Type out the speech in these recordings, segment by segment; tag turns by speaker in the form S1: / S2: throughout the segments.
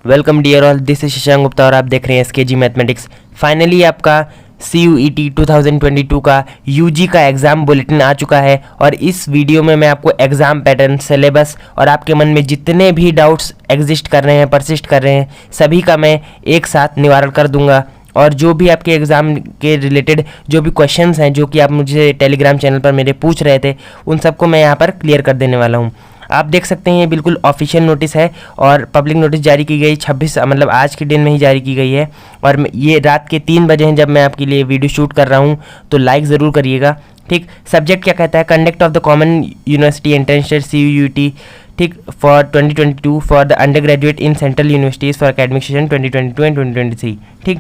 S1: Welcome dear all, this is Shashank Gupta और आप देख रहे हैं एसकेजी मैथमेटिक्स। फाइनली आपका CUET 2022 का यूजी का एग्ज़ाम बुलेटिन आ चुका है और इस वीडियो में मैं आपको एग्ज़ाम पैटर्न, सिलेबस और आपके मन में जितने भी डाउट्स एग्जिस्ट कर रहे हैं, परसिस्ट कर रहे हैं, सभी का मैं एक साथ निवारण कर दूंगा। और जो भी आपके एग्ज़ाम के रिलेटेड जो भी क्वेश्चंस हैं जो कि आप मुझे टेलीग्राम चैनल पर मेरे पूछ रहे थे, उन सबको मैं यहाँ पर क्लियर कर देने वाला हूँ। आप देख सकते हैं ये बिल्कुल ऑफिशियल नोटिस है और पब्लिक नोटिस जारी की गई 26 मतलब आज के दिन में ही जारी की गई है और ये रात के 3 बजे हैं जब मैं आपके लिए वीडियो शूट कर रहा हूँ, तो लाइक ज़रूर करिएगा। ठीक, सब्जेक्ट क्या कहता है? Conduct of the common university entrance test CUET, ठीक, for 2022 for the undergraduate in central universities for academic session 2022 and 2023। ठीक,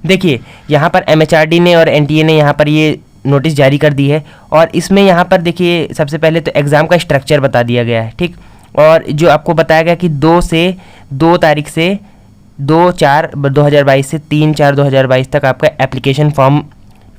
S1: देखिए यहाँ पर MHRD ने और NTA ने यहाँ पर ये नोटिस जारी कर दी है और इसमें यहाँ पर देखिए सबसे पहले तो एग्ज़ाम का स्ट्रक्चर बता दिया गया है। ठीक, और जो आपको बताया गया कि 2 तारीख से 2/4/2022 से 3/4/2022 तक आपका एप्लीकेशन फॉर्म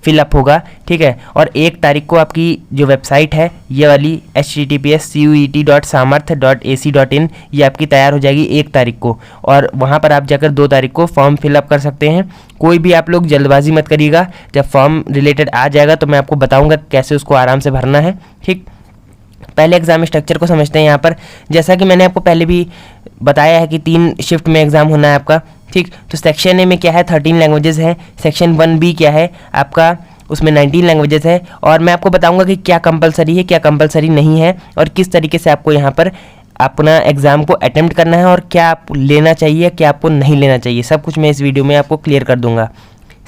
S1: फिलअप होगा। ठीक है, और 1 तारीख को आपकी जो वेबसाइट है ये वाली https://cuet.samarth.ac.in ये आपकी तैयार हो जाएगी 1 तारीख को और वहाँ पर आप जाकर 2 तारीख को फॉर्म फिलअप कर सकते हैं। कोई भी आप लोग जल्दबाजी मत करिएगा, जब फॉर्म रिलेटेड आ जाएगा तो मैं आपको बताऊँगा कैसे उसको आराम से भरना है। ठीक, पहले एग्ज़ाम स्ट्रक्चर को समझते हैं। यहाँ पर जैसा कि मैंने आपको पहले भी बताया है कि 3 शिफ्ट में एग्ज़ाम होना है आपका। ठीक, तो सेक्शन ए में क्या है 13 लैंग्वेजेस है, सेक्शन 1B क्या है आपका, उसमें 19 लैंग्वेजेस है और मैं आपको बताऊंगा कि क्या कंपलसरी है, क्या कंपलसरी नहीं है और किस तरीके से आपको यहाँ पर अपना एग्ज़ाम को अटेम्प्ट करना है और क्या आप लेना चाहिए, क्या आपको नहीं लेना चाहिए, सब कुछ मैं इस वीडियो में आपको क्लियर कर दूंगा।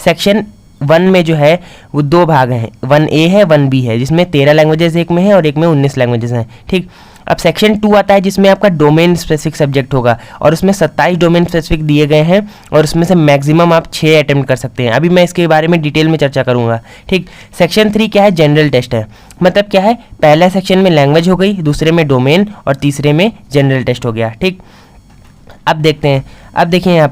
S1: सेक्शन 1 में जो है वो 2 भाग हैं, 1A है 1B है, जिसमें 13 लैंग्वेजेस एक में है और एक में 19 लैंग्वेजेस हैं। ठीक, अब सेक्शन 2 आता है जिसमें आपका डोमेन स्पेसिफिक सब्जेक्ट होगा और उसमें 27 डोमेन स्पेसिफिक दिए गए हैं और उसमें से मैक्सिमम आप 6 अटेम्प्ट कर सकते हैं। अभी मैं इसके बारे में डिटेल में चर्चा करूंगा। ठीक, सेक्शन 3 क्या है? जनरल टेस्ट है। मतलब क्या है, पहला सेक्शन में लैंग्वेज हो गई, दूसरे में डोमेन और तीसरे में जनरल टेस्ट हो गया। ठीक, अब देखते हैं, अब देखिए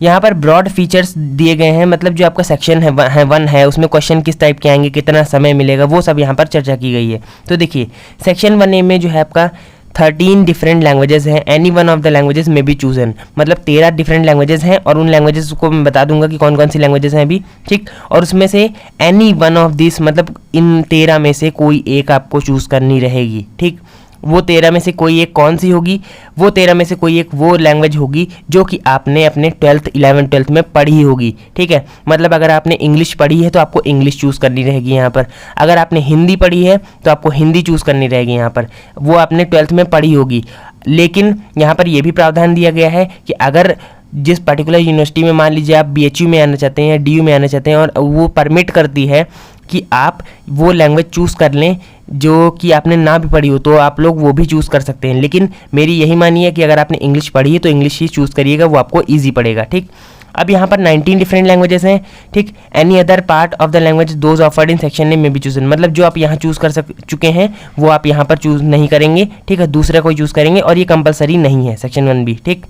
S1: यहाँ पर ब्रॉड फीचर्स दिए गए हैं, मतलब जो आपका सेक्शन है 1 है उसमें क्वेश्चन किस टाइप के आएंगे, कितना समय मिलेगा, वो सब यहाँ पर चर्चा की गई है। तो देखिए सेक्शन 1A में जो है आपका 13 डिफरेंट लैंग्वेजेस हैं, any one of the languages में बी चूजन, मतलब 13 डिफरेंट लैंग्वेजेस हैं और उन लैंग्वेजेस को मैं बता दूंगा कि कौन कौन सी लैंग्वेजेस हैं अभी। ठीक, और उसमें से एनी वन ऑफ दिस मतलब इन 13 में से कोई एक आपको चूज़ करनी रहेगी। ठीक, वो 13 में से कोई एक कौन सी होगी? वो 13 में से कोई एक वो लैंग्वेज होगी जो कि आपने अपने 12th 11th 12th में पढ़ी होगी। ठीक है, मतलब अगर आपने इंग्लिश पढ़ी है तो आपको इंग्लिश चूज़ करनी रहेगी यहाँ पर, अगर आपने हिंदी पढ़ी है तो आपको हिंदी चूज़ करनी रहेगी यहाँ पर, वो आपने 12th में पढ़ी होगी। लेकिन यहाँ पर यह भी प्रावधान दिया गया है कि अगर जिस पर्टिकुलर यूनिवर्सिटी में मान लीजिए आप BHU में आना चाहते हैं या DU में आना चाहते हैं और वो परमिट करती है कि आप वो लैंग्वेज चूज़ कर लें जो कि आपने ना भी पढ़ी हो, तो आप लोग वो भी चूज़ कर सकते हैं। लेकिन मेरी यही मानी है कि अगर आपने इंग्लिश पढ़ी है तो इंग्लिश ही चूज़ करिएगा, वो आपको ईजी पड़ेगा। ठीक, अब यहाँ पर 19 डिफरेंट लैंग्वेजेस हैं। ठीक, any other part of the language those offered in section A में बी चूजन, मतलब जो आप यहाँ चूज़ कर चुके हैं वो आप यहाँ पर चूज़ नहीं करेंगे। ठीक है, दूसरा कोई चूज़ करेंगे और ये कंपलसरी नहीं है सेक्शन 1B। ठीक,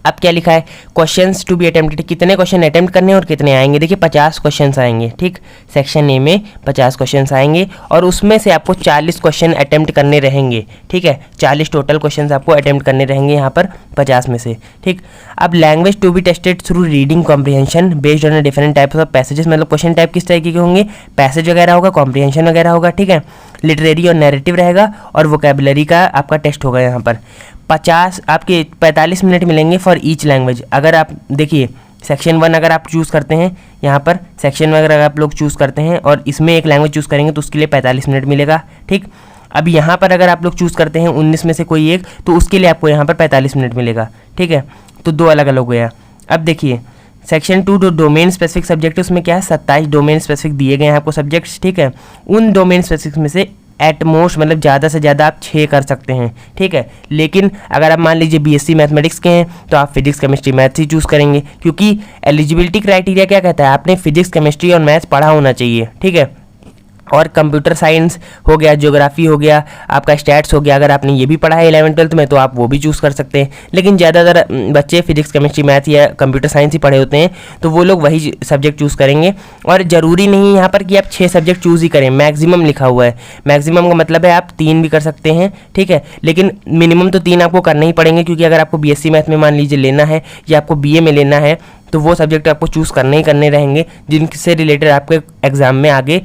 S1: अब क्या लिखा है? क्वेश्चंस टू बी अटेम्प्टेड, कितने क्वेश्चन अटेम्प्ट करने और कितने आएंगे? देखिए 50 क्वेश्चंस आएंगे। ठीक, सेक्शन ए में 50 क्वेश्चंस आएंगे और उसमें से आपको 40 क्वेश्चन अटेम्प्ट करने रहेंगे। ठीक है, 40 टोटल क्वेश्चंस आपको अटेम्प्ट करने रहेंगे यहाँ पर 50 में से। ठीक, अब language to be tested through reading comprehension based on different types of passages, मतलब क्वेश्चन टाइप किस तरीके के होंगे? पैसेज वगैरह होगा, कॉम्प्रिहेंशन वगैरह होगा। ठीक है, लिटरेरी और नैरेटिव रहेगा और वोकेबुलरी का आपका टेस्ट होगा। यहाँ पर 45 मिनट मिलेंगे फॉर ईच लैंग्वेज। अगर आप देखिए सेक्शन 1 अगर आप चूज़ करते हैं, यहाँ पर सेक्शन 1 अगर आप लोग चूज़ करते हैं और इसमें एक लैंग्वेज चूज़ करेंगे तो उसके लिए 45 मिनट मिलेगा। ठीक, अब यहाँ पर अगर आप लोग चूज़ करते हैं 19 में से कोई एक, तो उसके लिए आपको यहाँ पर 45 मिनट मिलेगा। ठीक है, तो 2 अलग अलग हो गया। अब देखिए सेक्शन 2 जो डोमेन स्पेसिफिक सब्जेक्ट है उसमें क्या है 27 डोमेन स्पेसिफिक दिए गए हैं आपको सब्जेक्ट्स। ठीक है, उन डोमेन स्पेसिफिक में से एट मोस्ट मतलब ज़्यादा से ज़्यादा आप 6 कर सकते हैं। ठीक है, लेकिन अगर आप मान लीजिए BSc मैथमेटिक्स के हैं तो आप फिजिक्स केमिस्ट्री मैथ्स ही चूज़ करेंगे, क्योंकि एलिजिबिलिटी क्राइटेरिया क्या कहता है? आपने फिजिक्स केमिस्ट्री और मैथ्स पढ़ा होना चाहिए। ठीक है, और कंप्यूटर साइंस हो गया, ज्योग्राफी हो गया, आपका स्टैट्स हो गया। अगर आपने ये भी पढ़ा है 11th-12th में तो आप वो भी चूज़ कर सकते हैं। लेकिन ज़्यादातर बच्चे फिजिक्स, केमिस्ट्री, मैथ या कंप्यूटर साइंस ही पढ़े होते हैं, तो वो लोग वही सब्जेक्ट चूज़ करेंगे। और ज़रूरी नहीं यहाँ पर कि आप 6 सब्जेक्ट चूज़ ही करें, मैक्सिमम लिखा हुआ है। मैक्सिमम का मतलब है आप 3 भी कर सकते हैं, ठीक है, लेकिन मिनिमम तो 3 आपको करने ही पड़ेंगे, क्योंकि अगर आपको बीएससी मैथ में मान लीजिए लेना है या आपको बीए में लेना है तो वो सब्जेक्ट आपको चूज़ करने ही करने रहेंगे, जिनसे रिलेटेड आपके एग्ज़ाम में आगे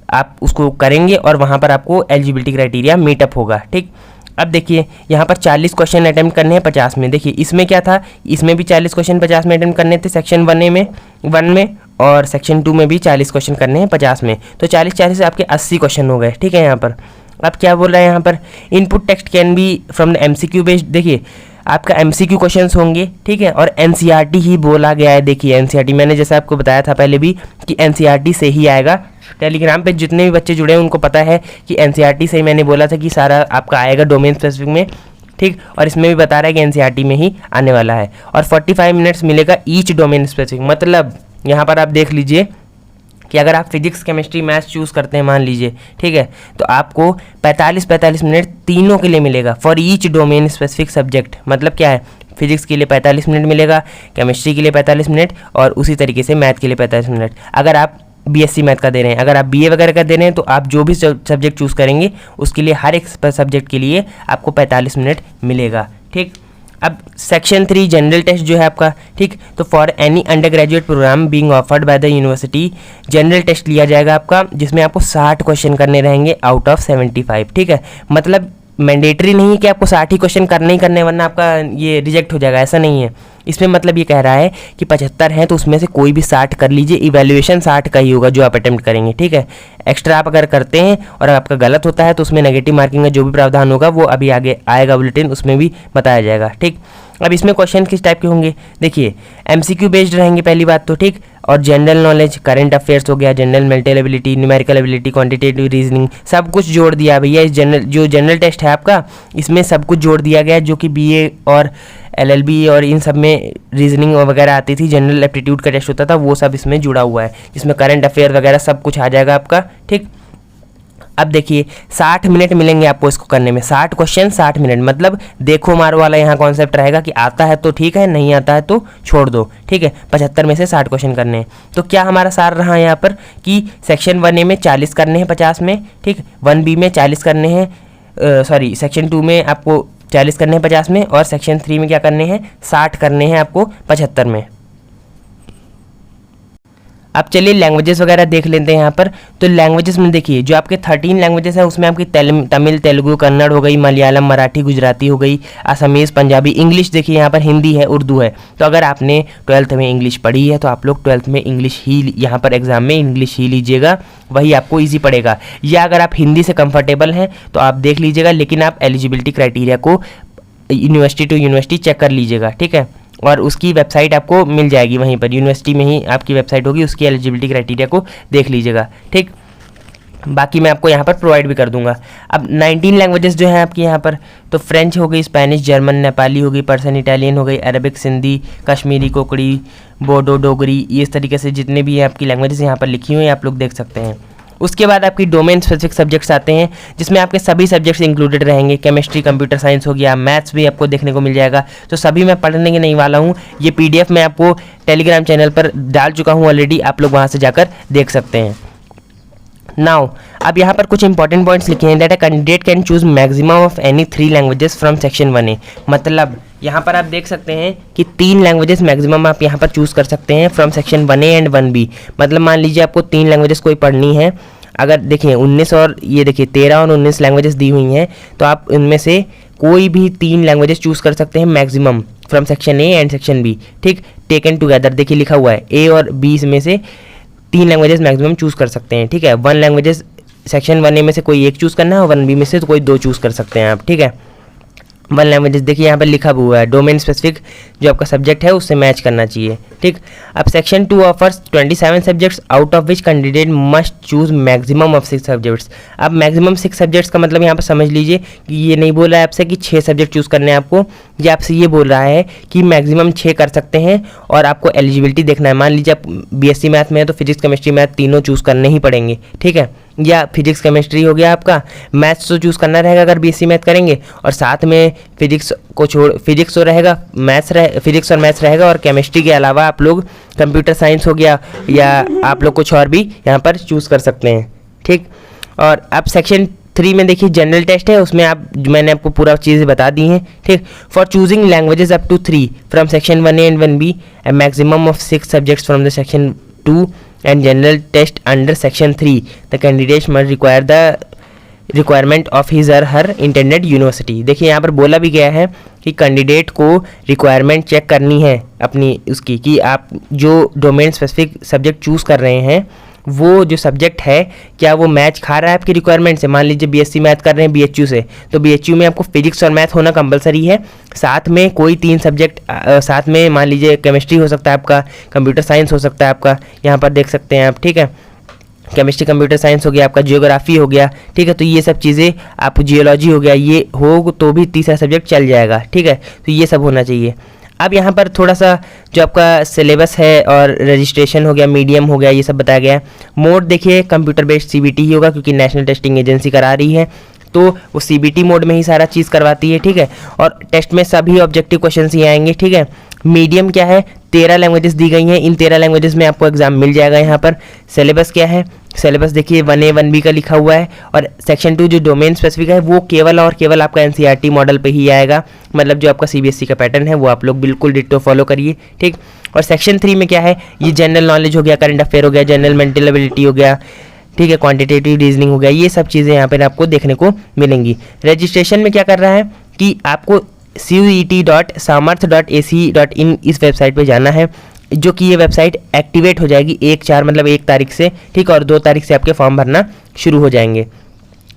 S1: आप उसको करेंगे और वहाँ पर आपको एलिजिबिलिटी क्राइटेरिया मीटअप होगा, ठीक। अब देखिए यहाँ पर 40 क्वेश्चन अटैम्प्ट करने हैं 50 में। देखिए इसमें क्या था, इसमें भी 40 क्वेश्चन 50 में अटैम्प्ट करने थे सेक्शन 1 में, और सेक्शन 2 में भी 40 क्वेश्चन करने हैं 50 में। तो 40 से आपके 80 क्वेश्चन हो गए, ठीक है। यहाँ पर अब क्या बोल रहा है यहाँ पर, input text can be from the MCQ based. देखिए आपका MCQ क्वेश्चंस होंगे, ठीक है, और NCERT ही बोला गया है। देखिए NCERT मैंने जैसे आपको बताया था पहले भी कि NCERT से ही आएगा। टेलीग्राम पे जितने भी बच्चे जुड़े हैं उनको पता है कि NCERT से ही मैंने बोला था कि सारा आपका आएगा डोमेन स्पेसिफिक में, ठीक। और इसमें भी बता रहा है कि NCERT में ही आने वाला है। और 45 मिनट्स मिलेगा ईच डोमेन स्पेसिफिक। मतलब यहाँ पर आप देख लीजिए कि अगर आप फिजिक्स, केमिस्ट्री, मैथ्स चूज़ करते हैं मान लीजिए, ठीक है, तो आपको 45 मिनट तीनों के लिए मिलेगा for each domain specific subject. मतलब क्या है, फिजिक्स के लिए 45 मिनट मिलेगा, केमिस्ट्री के लिए 45 मिनट, और उसी तरीके से मैथ के लिए 45 मिनट। अगर आप बीएससी मैथ का दे रहे हैं, अगर आप बीए वगैरह का दे रहे हैं, तो आप जो भी सब्जेक्ट चूज़ करेंगे उसके लिए हर एक सब्जेक्ट के लिए आपको 45 मिनट मिलेगा, ठीक। अब सेक्शन 3 जनरल टेस्ट जो है आपका, ठीक, तो for any undergraduate program being offered by the university general test लिया जाएगा आपका, जिसमें आपको 60 क्वेश्चन करने रहेंगे आउट ऑफ 75, ठीक है। मतलब मैंडेटरी नहीं है कि आपको 60 ही क्वेश्चन करने ही करने, वरना आपका ये रिजेक्ट हो जाएगा, ऐसा नहीं है। इसमें मतलब ये कह रहा है कि 75 हैं तो उसमें से कोई भी 60 कर लीजिए, इवैल्यूएशन 60 का ही होगा जो आप अटेम्प्ट करेंगे, ठीक है। एक्स्ट्रा आप अगर करते हैं और आपका गलत होता है तो उसमें नेगेटिव मार्किंग का जो भी प्रावधान होगा वो अभी आगे आएगा बुलेटिन, उसमें भी बताया जाएगा, ठीक। अब इसमें क्वेश्चन किस टाइप के होंगे, देखिए MCQ बेस्ड रहेंगे पहली बात तो, ठीक, और जनरल नॉलेज, करंट अफेयर्स हो गया, general mental ability, numerical ability, quantitative reasoning, सब कुछ जोड़ दिया भैया। इस जनरल टेस्ट है आपका, इसमें सब कुछ जोड़ दिया गया जो कि BA और LLB और इन सब में रीजनिंग वगैरह आती थी, जनरल एप्टीट्यूड का टेस्ट होता था, वो सब इसमें जुड़ा हुआ है, जिसमें करंट अफेयर वगैरह सब कुछ आ जाएगा आपका, ठीक। अब देखिए 60 मिनट मिलेंगे आपको इसको करने में, 60 क्वेश्चन 60 मिनट, मतलब देखो मारो वाला यहाँ कॉन्सेप्ट रहेगा कि आता है तो ठीक है, नहीं आता है तो छोड़ दो, ठीक है। 75 में से 60 क्वेश्चन करने हैं। तो क्या हमारा सार रहा यहाँ पर कि सेक्शन 1A में 40 करने हैं 50 में, ठीक, 1B में 40 करने हैं, सॉरी सेक्शन 2 में आपको 40 करने हैं 50 में, और सेक्शन 3 में क्या करने हैं 60 करने हैं आपको 75 में। अब चलिए लैंग्वेजेस वगैरह देख लेते हैं यहाँ पर। तो लैंग्वेजेस में देखिए जो आपके 13 लैंग्वेजेस हैं उसमें आपकी तमिल, तेलुगु, कन्नड़ हो गई, मलयालम, मराठी, गुजराती हो गई, असमीज़, पंजाबी, इंग्लिश देखिए यहाँ पर हिंदी है, उर्दू है। तो अगर आपने 12th में इंग्लिश पढ़ी है तो आप लोग 12th में इंग्लिश ही यहाँ पर एग्जाम में इंग्लिश ही लीजिएगा, वही आपको ईजी पड़ेगा। या अगर आप हिंदी से कंफर्टेबल हैं तो आप देख लीजिएगा, लेकिन आप एलिजिबिलिटी क्राइटेरिया को यूनिवर्सिटी टू यूनिवर्सिटी चेक कर लीजिएगा, ठीक है। और उसकी वेबसाइट आपको मिल जाएगी वहीं पर, यूनिवर्सिटी में ही आपकी वेबसाइट होगी, उसकी एलिजिबिलिटी क्राइटेरिया को देख लीजिएगा, ठीक। बाकी मैं आपको यहाँ पर प्रोवाइड भी कर दूंगा। अब 19 लैंग्वेजेस जो हैं आपकी यहाँ पर, तो फ्रेंच हो गई, स्पेनिश, जर्मन, नेपाली हो गई, पर्सन, इटालियन हो गई, अरबिक, सिंधी, कश्मीरी, कोकड़ी, बोडो, डोगरी, ये इस तरीके से जितने भी आपकी लैंग्वेजेस यहाँ पर लिखी हुई हैं आप लोग देख सकते हैं। उसके बाद आपकी डोमेन स्पेसिफिक सब्जेक्ट्स आते हैं, जिसमें आपके सभी सब्जेक्ट्स इंक्लूडेड रहेंगे। केमिस्ट्री, कंप्यूटर साइंस हो गया, मैथ्स भी आपको देखने को मिल जाएगा। तो सभी मैं पढ़ने के नहीं वाला हूँ, ये PDF मैं आपको टेलीग्राम चैनल पर डाल चुका हूँ ऑलरेडी, आप लोग वहाँ से जाकर देख सकते हैं। नाउ अब यहाँ पर कुछ इंपॉर्टेंट पॉइंट्स लिखे हैं, that a candidate can choose maximum of any 3 languages from section 1A। मतलब यहाँ पर आप देख सकते हैं कि 3 लैंग्वेजेस मैक्सिमम आप यहाँ पर चूज़ कर सकते हैं from section 1A and 1B। मतलब मान लीजिए आपको 3 लैंग्वेजेस कोई पढ़नी है, अगर देखिए 19 और ये देखिए 13 और 19 लैंग्वेजेस दी हुई हैं, तो आप इनमें से कोई भी 3 लैंग्वेजेस चूज़ कर सकते हैं maximum from section A and section B, ठीक, टेकन टुगेदर। देखिए लिखा हुआ है A और B में से 3 लैंग्वेजेस मैक्सिमम चूज़ कर सकते हैं, ठीक है। 1 लैंग्वेजेस सेक्शन 1A में से कोई एक चूज़ करना है और 1B में से तो कोई 2 चूज़ कर सकते हैं आप, ठीक है। 1 लैंग्वेजेस देखिए यहाँ पर लिखा हुआ है, डोमेन स्पेसिफिक जो आपका सब्जेक्ट है उससे मैच करना चाहिए, ठीक। अब section 2 offers 27 subjects out of which candidate must choose maximum of 6 subjects. अब मैक्सिमम 6 सब्जेक्ट्स का मतलब यहाँ पर समझ लीजिए कि ये नहीं बोल रहा है आपसे कि 6 सब्जेक्ट चूज़ करने हैं आपको, ये आपसे ये बोल रहा है कि मैक्सिमम 6 कर सकते हैं और आपको एलिजिबिलिटी देखना है। मान लीजिए आप BSc मैथ में है तो फिजिक्स, केमिस्ट्री, मैथ तीनों चूज़ करने ही पड़ेंगे, ठीक है। या फिजिक्स केमिस्ट्री हो गया आपका। मैथ्स तो चूज़ करना रहेगा अगर बीएससी मैथ करेंगे, और साथ में फिजिक्स को छोड़ फिजिक्स तो रहेगा, फिजिक्स और मैथ्स रहेगा, और केमिस्ट्री के अलावा आप लोग कंप्यूटर साइंस हो गया या आप लोग कुछ और भी यहाँ पर चूज़ कर सकते हैं, ठीक। और अब सेक्शन 3 में देखिए जनरल टेस्ट है, उसमें मैंने आपको पूरा चीज़ें बता दी हैं, ठीक। For choosing languages up to 3 from section 1A and 1B a maximum of 6 subjects from the section 2 and general test under section 3 the candidate must require the requirement of his or her intended university। देखिए यहाँ पर बोला भी गया है कि candidate को requirement check करनी है अपनी उसकी, कि आप जो डोमेन स्पेसिफिक सब्जेक्ट चूज़ कर रहे हैं वो जो सब्जेक्ट है क्या वो मैच खा रहा है आपकी रिक्वायरमेंट से। मान लीजिए बीएससी मैथ कर रहे हैं बीएचयू से, तो बीएचयू में आपको फिजिक्स और मैथ होना कंपलसरी है, साथ में कोई 3 सब्जेक्ट साथ में, मान लीजिए केमिस्ट्री हो सकता है आपका, कंप्यूटर साइंस हो सकता है आपका, यहाँ पर देख सकते हैं आप, ठीक है। केमिस्ट्री कंप्यूटर साइंस हो गया आपका, जियोग्राफी हो गया, ठीक है। तो ये सब चीज़ें आप, जियोलॉजी हो गया, ये हो तो भी तीसरा सब्जेक्ट चल जाएगा, ठीक है। तो ये सब होना चाहिए। अब यहाँ पर थोड़ा सा जो आपका सिलेबस है और रजिस्ट्रेशन हो गया, मीडियम हो गया, ये सब बताया गया है। मोड देखिए कंप्यूटर बेस्ड सीबीटी ही होगा, क्योंकि नेशनल टेस्टिंग एजेंसी करा रही है, तो वो सीबीटी मोड में ही सारा चीज़ करवाती है, ठीक है। और टेस्ट में सभी ऑब्जेक्टिव क्वेश्चंस ही आएंगे, ठीक है। मीडियम क्या है, 13 लैंग्वेजेस दी गई हैं, इन 13 लैंग्वेजेस में आपको एग्जाम मिल जाएगा। यहाँ पर सिलेबस क्या है, सिलेबस देखिए 1A 1B का लिखा हुआ है, और सेक्शन 2 जो डोमेन स्पेसिफिक है वो केवल और केवल आपका एनसीईआरटी मॉडल पे ही आएगा, मतलब जो आपका सीबीएसई का पैटर्न है वो आप लोग बिल्कुल डिट्टो फॉलो करिए, ठीक। और सेक्शन 3 में क्या है, ये जनरल नॉलेज हो गया, करंट अफेयर हो गया, जनरल मेंटल एबिलिटी हो गया, ठीक है, क्वांटिटेटिव रीजनिंग हो गया, ये सब चीज़ें यहाँ पर आपको देखने को मिलेंगी। रजिस्ट्रेशन में क्या कर रहा है कि आपको CUET.samarth.ac.in इस वेबसाइट पे जाना है, जो कि ये वेबसाइट एक्टिवेट हो जाएगी 1/4 मतलब 1 तारीख से, ठीक, और 2 तारीख से आपके फॉर्म भरना शुरू हो जाएंगे।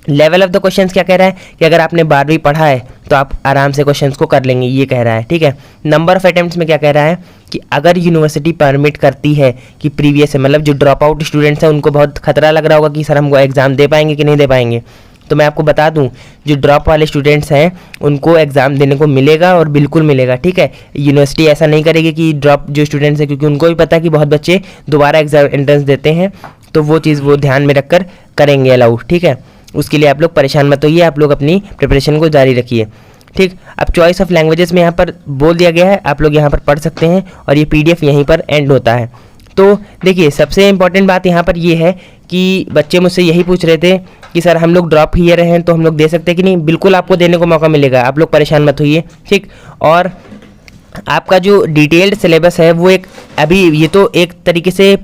S1: लेवल ऑफ द क्वेश्चंस क्या कह रहा है कि अगर आपने 12वीं पढ़ा है तो आप आराम से क्वेश्चंस को कर लेंगे, ये कह रहा है, ठीक है। नंबर ऑफ अटेम्प्ट्स में क्या कह रहा है कि अगर यूनिवर्सिटी परमिट करती है कि प्रीवियस है, मतलब जो ड्रॉप आउट स्टूडेंट्स हैं उनको बहुत खतरा लग रहा होगा कि सर हमको एग्ज़ाम दे पाएंगे कि नहीं दे पाएंगे, तो मैं आपको बता दूं जो ड्रॉप वाले स्टूडेंट्स हैं उनको एग्ज़ाम देने को मिलेगा, और बिल्कुल मिलेगा, ठीक है। यूनिवर्सिटी ऐसा नहीं करेगी कि ड्रॉप जो स्टूडेंट्स हैं, क्योंकि उनको भी पता है कि बहुत बच्चे दोबारा एग्जाम एंट्रेंस देते हैं, तो वो चीज़ वो ध्यान में रखकर करेंगे अलाउ, ठीक है। उसके लिए आप लोग परेशान मत होइए, आप लोग अपनी प्रिपरेशन को जारी रखिए, ठीक। अब चॉइस ऑफ लैंग्वेजेस में यहाँ पर बोल दिया गया है, आप लोग यहाँ पर पढ़ सकते हैं, और ये PDF यहीं पर एंड होता है। तो देखिए सबसे इम्पॉर्टेंट बात यहाँ पर ये है कि बच्चे मुझसे यही पूछ रहे थे कि सर हम लोग ड्रॉप ईयर हैं तो हम लोग दे सकते हैं कि नहीं, बिल्कुल आपको देने को मौका मिलेगा, आप लोग परेशान मत होइए, ठीक। और आपका जो डिटेल्ड सिलेबस है वो एक, अभी ये तो एक तरीके से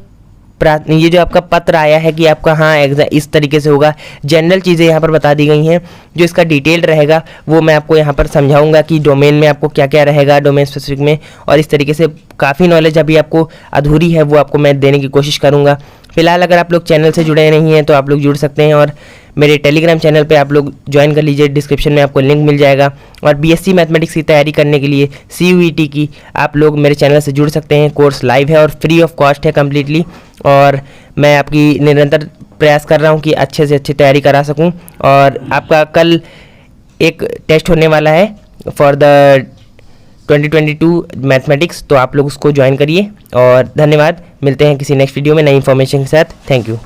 S1: ये जो आपका पत्र आया है कि आपका हाँ एग्जाम इस तरीके से होगा, जनरल चीज़ें यहाँ पर बता दी गई हैं। जो इसका डिटेल्ड रहेगा वो मैं आपको यहाँ पर समझाऊंगा कि डोमेन में आपको क्या क्या रहेगा, डोमेन स्पेसिफिक में, और इस तरीके से काफ़ी नॉलेज अभी आपको अधूरी है वो आपको मैं देने की कोशिश करूँगा। फिलहाल अगर आप लोग चैनल से जुड़े नहीं हैं तो आप लोग जुड़ सकते हैं, और मेरे टेलीग्राम चैनल पे आप लोग ज्वाइन कर लीजिए, डिस्क्रिप्शन में आपको लिंक मिल जाएगा। और बीएससी मैथमेटिक्स की तैयारी करने के लिए CUET की आप लोग मेरे चैनल से जुड़ सकते हैं। कोर्स लाइव है और फ्री ऑफ कॉस्ट है कम्प्लीटली, और मैं आपकी निरंतर प्रयास कर रहा हूँ कि अच्छे से अच्छी तैयारी करा सकूँ। और आपका कल एक टेस्ट होने वाला है फॉर द 2022 मैथमेटिक्स, तो आप लोग उसको ज्वाइन करिए। और धन्यवाद, मिलते हैं किसी नेक्स्ट वीडियो में नई इन्फॉर्मेशन के साथ। Thank you.